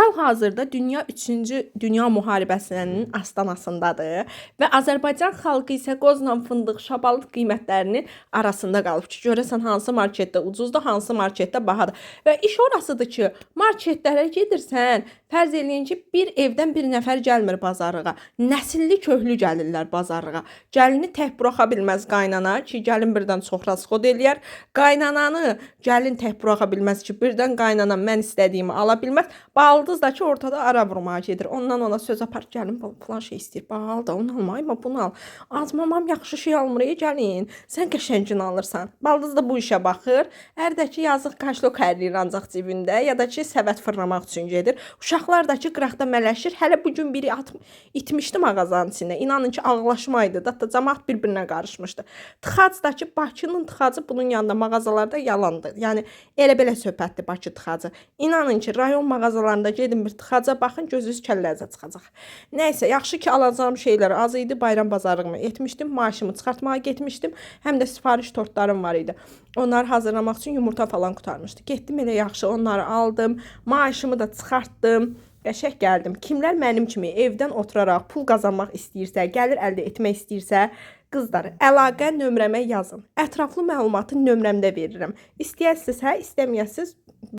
Hal-hazırda dünya 3-cü Dünya müharibəsinin astanasındadır və Azərbaycan xalqı isə qozla fındıq, şabalıd qiymətlərinin arasında qalıb ki, görəsən hansı marketdə ucuzdur, hansı marketdə bahadır. Və iş orasıdır ki, marketlərə gedirsən, fərz eləyin ki, bir evdən bir nəfər gəlmir bazarlığa. Nəsilli köhlü gəlirlər bazarlığa. Gəlini tək buraxa bilməz qaynana ki, gəlin birdən çox rasxod eləyər. Qaynananı gəlin tək buraxa bilməz ki, birdən qaynana mən istədiyimi ala bilməz. Baldız da ki, ortada ara vurmağa gedir. Ondan ona söz apar, gəlin falan şey istəyir. Bal da onu alma, bunu al. Az mamam yaxşı şey almır, gəlin. Sən qəşəngini alırsan. Baldız da bu işə baxır. Ərdəki yazıq kaşlok ərliyir ancaq cibində, ya da ki, səbət fırlamaq üçün gedir. Uşaqlar da ki, qıraqda mələşir. Hələ bu gün biri itmişdi mağazanın içində. İnanın ki, ağlaşmaydı. Hətta cəmaət bir-birinə qarışmışdı. Tıxac da ki, Bakının tıxacı bunun yanında mağazalarda yalandır. Yəni elə belə söhbətdir Bakı tıxacı. İnanın ki, rayon mağazalarında gedin bir tıxaca baxın, gözünüz kəllərinizə çıxacaq. Nəysə, yaxşı ki, alacağım şeylər az idi. Bayram bazarlığıma etmişdim. Maaşımı çıxartmağa getmişdim. Həm də sifariş tortlarım var idi. Onları hazırlamaq üçün yumurta falan qurtarmışdı. Getdim elə yaxşı onları aldım. Maaşımı da çıxartdım. Qəşəng gəldim. Kimlər mənim kimi evdən oturaraq pul qazanmaq istəyirsə, gəlir əldə etmək istəyirsə, qızlar, əlaqə nömrəmə yazın. Ətraflı məlumatı nömrəmdə verirəm. İstəyərsiniz, hə, istəməyəsiniz,